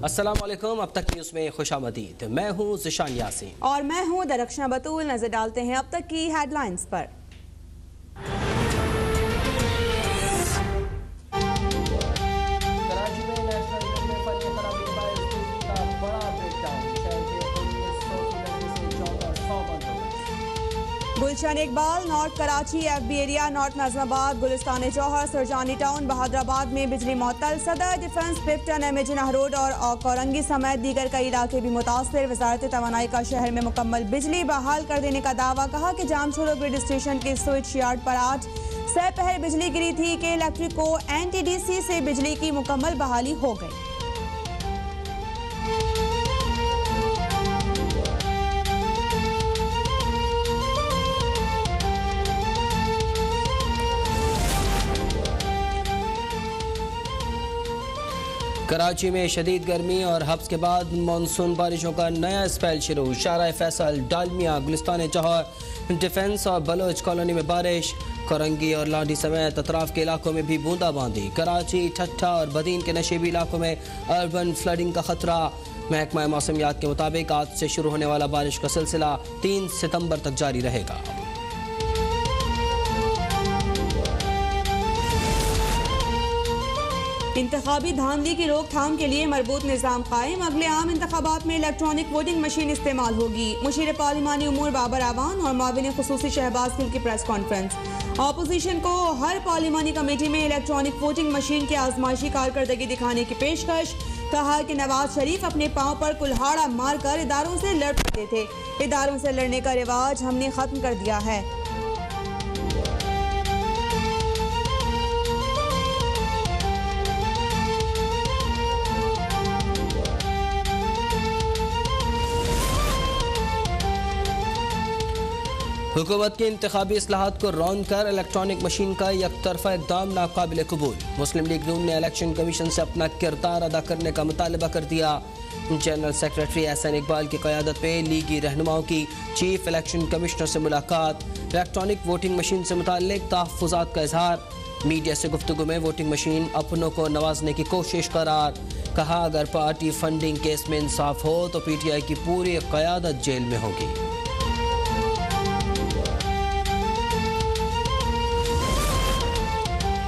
अस्सलाम वालेकुम। अब तक न्यूज़ में खुशामदीद। मैं हूँ ज़िशान यासीन और मैं हूँ दरख्शां बतूल। नजर डालते हैं अब तक की हेडलाइंस पर। कराची में नेशनल ग्रिड में फनी खराबी के बायस बिजली का बड़ा ब्रेकडाउन। शहर के 1900 की लगने से 1400 बंद हो गए। Gulshan Iqbal, north Karachi FB area, north Nazimabad, Gulistan Jauhar, Surjani town, Bahadurabad में बिजली मुअत्तल। Saddar defence Clifton MA Jinnah road और कोरंगी समेत दीगर कई इलाके भी मुतासर। वजारत तवानाई का शहर में मुकम्मल बिजली बहाल कर देने का दावा। कहा कि जामछोड़ो ग्रिड स्टेशन के स्विच यार्ड पर आज सह पहर बिजली गिरी थी कि इलेक्ट्रिक को NTDC से बिजली की मुकम्मल बहाली हो गई। कराची में शदीद गर्मी और हफ्स के बाद मानसून बारिशों का नया स्पेल शुरू। शारा फैसल, डालमिया, गुलिस्तान जौहर, डिफेंस और बलोच कॉलोनी में बारिश। कोरंगी और लाडी समेत अतराफ के इलाकों में भी बूंदाबांदी। कराची, ठट्ठा और बदीन के नशेबी इलाकों में अर्बन फ्लडिंग का खतरा। महकमा मौसमियात के मुताबिक आज से शुरू होने वाला बारिश का सिलसिला 3 सितंबर तक जारी रहेगा। इंतखाबी धांधली की रोकथाम के लिए मरबूत निज़ाम कायम। अगले आम इंतखाबात में इलेक्ट्रॉनिक वोटिंग मशीन इस्तेमाल होगी। मुशीर पार्लिमानी उमूर बाबर आवान और माविन खुसूसी शहबाज गिल की प्रेस कॉन्फ्रेंस। ऑपोजिशन को हर पार्लिमानी कमेटी में इलेक्ट्रॉनिक वोटिंग मशीन की आजमाइशी कारकर्दगी दिखाने की पेशकश। कहा कि नवाज शरीफ अपने पांव पर कुल्हाड़ा मारकर इदारों से लड़ पड़ते थे। इदारों से लड़ने का रिवाज हमने खत्म कर दिया है। हुकूमत के इंतखाबी इस्लाहात को रौंद कर इलेक्ट्रॉनिक मशीन का यकतरफा इक़दाम नाकाबिल कबूल। मुस्लिम लीग नून ने इलेक्शन कमीशन से अपना किरदार अदा करने का मुतालबा कर दिया। जनरल सेक्रेटरी एहसन इकबाल की क़यादत में लीगी रहनुमाओं की चीफ इलेक्शन कमिश्नर से मुलाकात। इलेक्ट्रॉनिक वोटिंग मशीन से मुताल्लिक तहफ़्फ़ुज़ात का इजहार। मीडिया से गुफ्तगू में वोटिंग मशीन अपनों को नवाजने की कोशिश करार। कहा अगर पार्टी फंडिंग केस में इंसाफ हो तो PTI की पूरी क़यादत जेल में होगी।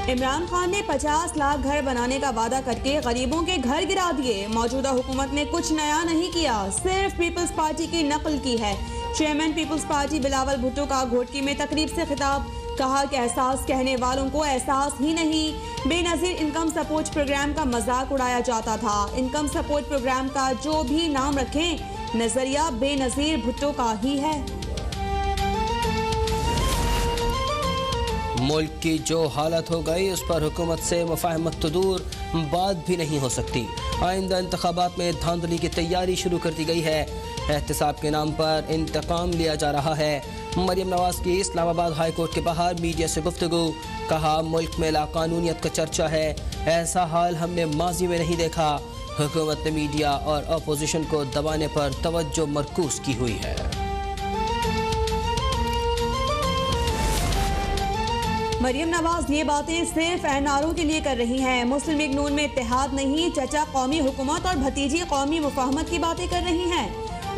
इमरान खान ने 50 लाख घर बनाने का वादा करके गरीबों के घर गिरा दिए। मौजूदा हुकूमत ने कुछ नया नहीं किया, सिर्फ पीपल्स पार्टी की नकल की है। Chairman Peoples Party Bilawal Bhutto का घोटकी में तकरीब से खिताब। कहा कि एहसास कहने वालों को एहसास ही नहीं। बेनजीर इनकम सपोर्ट प्रोग्राम का मजाक उड़ाया जाता था। इनकम सपोर्ट प्रोग्राम का जो भी नाम रखें, नजरिया बेनजीर भुट्टो का ही है। मुल्क की जो हालत हो गई उस पर हुकूमत से मुफाहमत तो दूर, बात भी नहीं हो सकती। आइंदा इंतखाबात में धांधली की तैयारी शुरू कर दी गई है। एहतसाब के नाम पर इंतकाम लिया जा रहा है। मरियम नवाज की इस्लामाबाद हाई कोर्ट के बाहर मीडिया से गुफ्तगू। कहा मुल्क में लाकानूनियत का चर्चा है, ऐसा हाल हमने माजी में नहीं देखा। हुकूमत ने मीडिया और अपोजिशन को दबाने पर तवज्जो मरकूज की हुई है। मरियम नवाज ये बातें सिर्फ NRO के लिए कर रही हैं। मुस्लिम लीग नून में इत्तेहाद नहीं, चचा कौमी हुकूमत और भतीजी कौमी मुफाहमत की बातें कर रही हैं।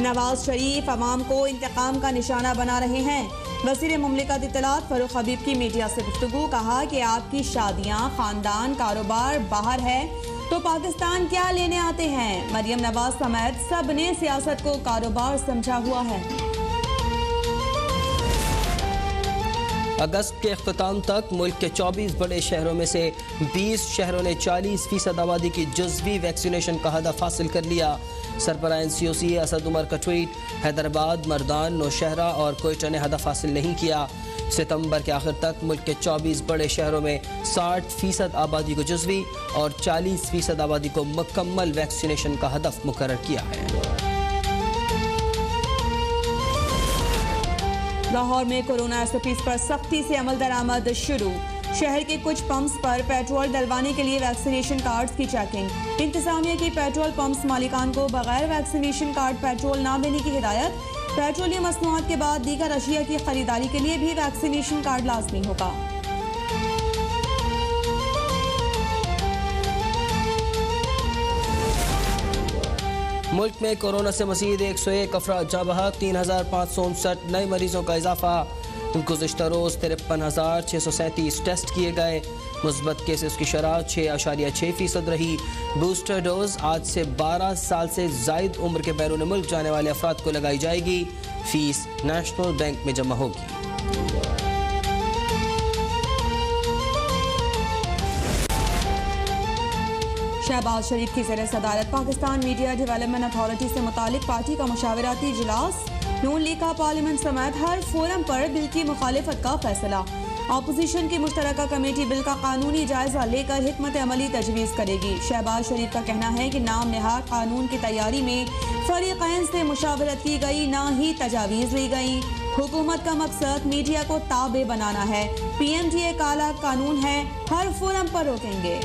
नवाज शरीफ अवाम को इंतकाम का निशाना बना रहे हैं। वज़ीर मुमलिकत इत्तलात फ़ारूक हबीब की मीडिया से गुफ्तगू। कहा कि आपकी शादियाँ, खानदान, कारोबार बाहर है तो पाकिस्तान क्या लेने आते हैं। मरियम नवाज समेत सब ने सियासत को कारोबार समझा हुआ है। अगस्त के अख्ताम तक मुल्क के 24 बड़े शहरों में से 20 शहरों ने 40% आबादी की जुज़वी वैक्सीनेशन का हदफ हासिल कर लिया। सरबराह NCOC असद उमर का ट्वीट। हैदराबाद, मर्दान, नौशहरा और कोयटा ने हदफ हासिल नहीं किया। सितंबर के आखिर तक मुल्क के 24 बड़े शहरों में 60% आबादी को जुज़वी और 40% आबादी को मुकम्मल वैक्सीनेशन का हदफ मुकर्रर किया है। लाहौर में कोरोना SOPs पर सख्ती से अमल दरामद शुरू। शहर के कुछ पंप्स पर पेट्रोल डलवाने के लिए वैक्सीनेशन कार्ड्स की चेकिंग। इंतजामिया की पेट्रोल पंप्स मालिकान को बगैर वैक्सीनेशन कार्ड पेट्रोल न देने की हिदायत। पेट्रोलियम मसनूआत के बाद दीगर अशिया की खरीदारी के लिए भी वैक्सीनेशन कार्ड लाजमी होगा। मुल्क में कोरोना से मजीद 101 अफराद जा बहक, 3559 नए मरीजों का इजाफा। गुज़िश्ता रोज़ 53,637 टेस्ट किए गए। मुस्बत केसेस की शरह 6.6% रही। बूस्टर डोज आज से 12 साल से जायद उम्र के बैरून मुल्क जाने वाले अफराद को लगाई जाएगी। फीस नेशनल बैंक में जमा होगी। शहबाज शरीफ की ज़ेर सदारत पाकिस्तान मीडिया डेवलपमेंट अथॉरिटी से मुतालिक पार्टी का मुशावरती इजलास। नून लीग का पार्लियामेंट समेत हर फोरम पर बिल की मुखालिफत का फैसला। अपोजिशन की मुश्तरका कमेटी बिल का कानूनी जायजा लेकर हिकमत अमली तजवीज़ करेगी। शहबाज शरीफ का कहना है कि नाम नहाद कानून की तैयारी में फरीक़ैन से मुशावरत की गई, ना ही तजावीज़ ली गई। हुकूमत का मकसद मीडिया को ताबे बनाना है। PMDA काला कानून है, हर फोरम पर रोकेंगे।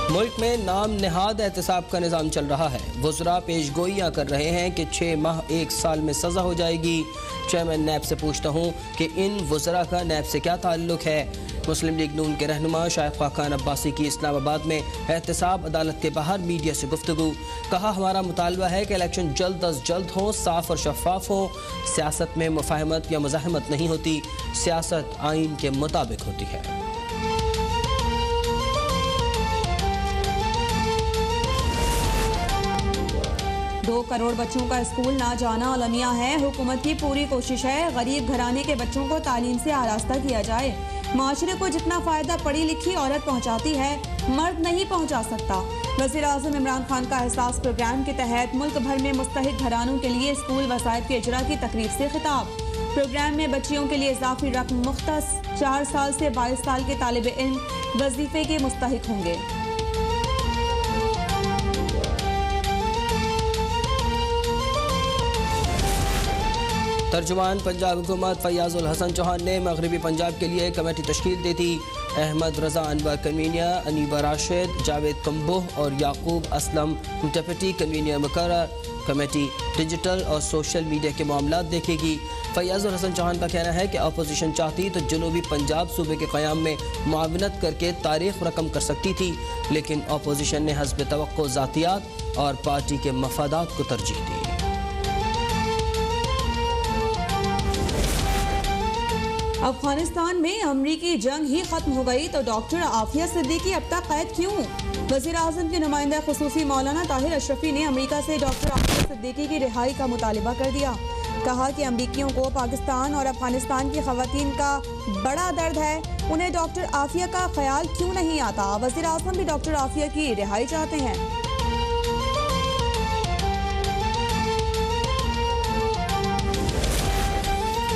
मुल्क में नाम नहाद एहतसाब का निज़ाम चल रहा है। वज़रा पेश गोइयाँ कर रहे हैं कि 6 माह 1 साल में सज़ा हो जाएगी। चेयरमैन नैब से पूछता हूँ कि इन वज़रा का नैब से क्या ताल्लुक है। मुस्लिम लीग नून के रहनुमा शाइखा खान अब्बासी की इस्लामाबाद में एहतसाब अदालत के बाहर मीडिया से गुफ्तगू। कहा, हमारा मुतालबा है कि इलेक्शन जल्द अज जल्द हो, साफ और शफाफ हो। सियासत में मुफाहमत या मुज़ाहमत नहीं होती, सियासत आइन के मुताबिक होती है। 2 करोड़ बच्चों का स्कूल ना जाना अलमिया है। हुकूमत की पूरी कोशिश है गरीब घराने के बच्चों को तालीम से आरास्ता किया जाए। माशरे को जितना फ़ायदा पढ़ी लिखी औरत पहुँचाती है, मर्द नहीं पहुँचा सकता। वज़ीर आज़म इमरान खान का एहसास प्रोग्राम के तहत मुल्क भर में मुस्तहिक घरानों के लिए स्कूल वसाइत के इजरा की तकरीब से खिताब। प्रोग्राम में बच्चियों के लिए इजाफी रकम मुख्तस 4 साल से 22 साल के तालिब इल्म वजीफे के मुस्तहिक होंगे। तर्जुमान पंजाब हुकूमत फैयाजुल हसन चौहान ने मगरबी पंजाब के लिए कमेटी तश्कील दे दी। अहमद रजा अनवर कन्वीनियर, अनीबा राशिद, जावेद कम्बोह और याकूब असलम डिप्टी कन्वीनियर मुकर्रर। कमेटी डिजिटल और सोशल मीडिया के मामला देखेगी। फैयाजुल हसन चौहान का कहना है कि अपोजिशन चाहती तो जनूबी पंजाब सूबे के क़याम में मुआवनत करके तारीख रकम कर सकती थी, लेकिन अपोजिशन ने हस्ब तवक्को ज़ातियात और पार्टी के मफादात को तरजीह दी। अफगानिस्तान में अमरीकी जंग ही खत्म हो गई तो डॉक्टर आफिया सिद्दीकी अब तक कैद क्यों? वज़ीर आज़म के नुमाइंदा खुसूसी मौलाना ताहिर अशरफी ने अमरीका से डॉक्टर आफिया सिद्दीकी की रिहाई का मुतालबा कर दिया। कहा कि अमरीकियों को पाकिस्तान और अफगानिस्तान की खवातीन का बड़ा दर्द है, उन्हें डॉक्टर आफिया का ख्याल क्यों नहीं आता। वज़ीर आज़म भी डॉक्टर आफिया की रिहाई चाहते हैं।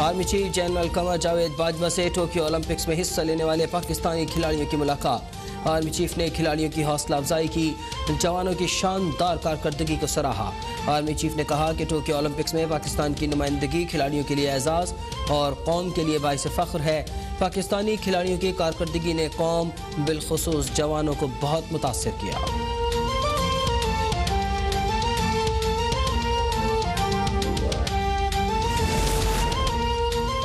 Army chief general Qamar Javed Bajwa से टोक्यो ओलंपिक्स में हिस्सा लेने वाले पाकिस्तानी खिलाड़ियों की मुलाकात। आर्मी चीफ ने खिलाड़ियों की हौसला अफजाई की, जवानों की शानदार कारकर्दगी को सराहा। आर्मी चीफ ने कहा कि टोक्यो ओलंपिक्स में पाकिस्तान की नुमाइंदगी खिलाड़ियों के लिए एजाज़ और कौम के लिए बाइस फ़ख्र है। पाकिस्तानी खिलाड़ियों की कारकर्दगी ने कौम बिलखुसूस जवानों को बहुत मुतासिर किया।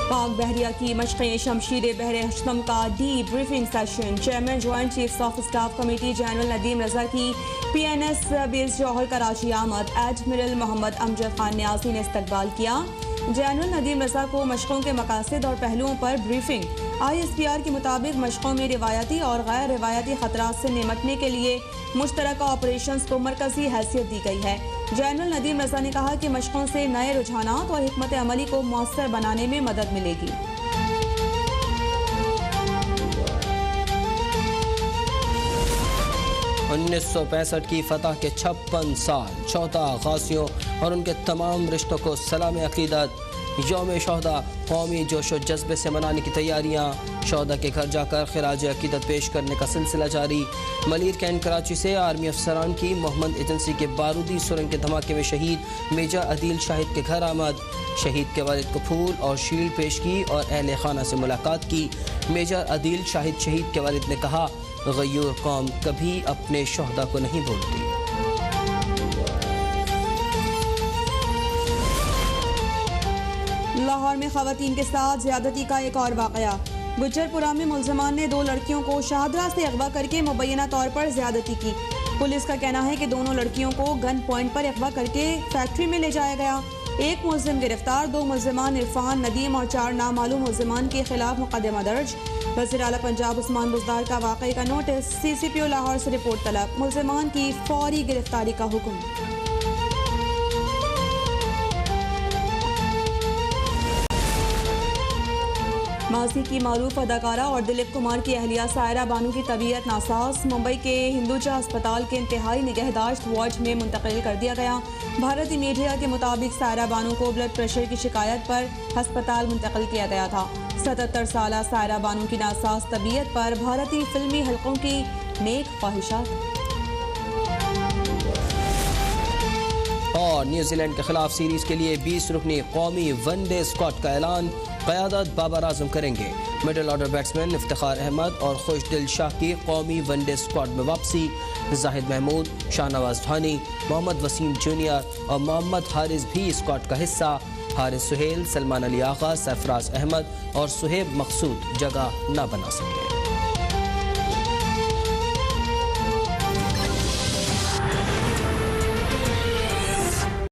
पाक बहरिया की मशक़े शमशीर बहर हशम का debriefing session. Chairman joint chiefs of staff committee general Nadeem Raza की PNS बेस जौहर कराची आमद। एडमिरल मोहम्मद अमजद खान न्याजी ने इस्तकबाल किया। जनरल नदीम रजा को मशक़ों के मकासद और पहलुओं पर ब्रीफिंग। ISPR के मुताबिक मशक़ों में रिवायती और गैर रिवायती खतरात से निमटने के लिए मुश्तरका ऑपरेशंस को मरकजी हैसियत दी गई है। जनरल नदीम रजा ने कहा कि मशक़ों से नए रुझानात और हिकमत अमली को मौसर बनाने में मदद मिलेगी। 1965 की फतह के 56 साल चौथा गाजियों और उनके तमाम रिश्तों को सलाम अकीदत। यौम शोहदा कौमी जोश व जज्बे से मनाने की तैयारियाँ। शोहदा के घर जाकर खिराज अकीदत पेश करने का सिलसिला जारी। मलिर कैंट कराची से आर्मी अफसरान की मोहम्मद एजेंसी के बारूदी सुरंग के धमाके में शहीद मेजर अदील शाहिद के घर आमद। शहीद के वालिद को फूल और शील्ड पेश की और अहले खाना से मुलाकात की। मेजर अदील शाहिद शहीद के वालिद ने कहा, गयूर कौम कभी अपने शोहदा को नहीं भूलती। लाहौर में खवातीन के साथ ज्यादती का एक और वाकया। गुज्जरपुरा में मुलजमान ने 2 लड़कियों को शाहदरा से अगवा करके मुबैना तौर पर ज्यादती की। पुलिस का कहना है कि दोनों लड़कियों को गन पॉइंट पर अगवा करके फैक्ट्री में ले जाया गया। 1 मुलजिम गिरफ्तार, 2 मुलजिमान इरफान, नदीम और 4 नामालूम मुलजिमान के खिलाफ मुकदमा दर्ज। वज़ीर आला पंजाब उस्मान बुज़दार का वाक़े का नोटिस, CCPO लाहौर से रिपोर्ट तलब, मुलजिमान की फौरी गिरफ्तारी का हुक्म। माजी की मारूफ अदाकारा और दिलीप कुमार की अहलिया सायरा बानू की तबीयत नासाज, मुंबई के हिंदुजा अस्पताल के इंतहाई निगहदाश्त वार्ड में मुंतकिल कर दिया गया। भारतीय मीडिया के मुताबिक सायरा बानू को ब्लड प्रेशर की शिकायत पर अस्पताल मुंतकिल किया गया था। 77 साला सायरा बानू की नासाज तबीयत पर भारतीय फिल्मी हलकों की नेक ख्वाहिशात। और न्यूजीलैंड के खिलाफ सीरीज के लिए 20 रुकनी कौमी वनडे स्क्वाड का ऐलान, क़यादत बाबर आजम करेंगे। Middle order batsman Iftikhar Ahmed और खुशदिल शाह की कौमी वनडे स्क्वाड में वापसी। जाहिद महमूद, शाहनवाज धानी, मोहम्मद वसीम जूनियर और मोहम्मद हारिस भी स्क्वाड का हिस्सा। हारिस सुहेल, सलमान अली आगा, सरफराज अहमद और सुहेब मकसूद जगह न बना सके।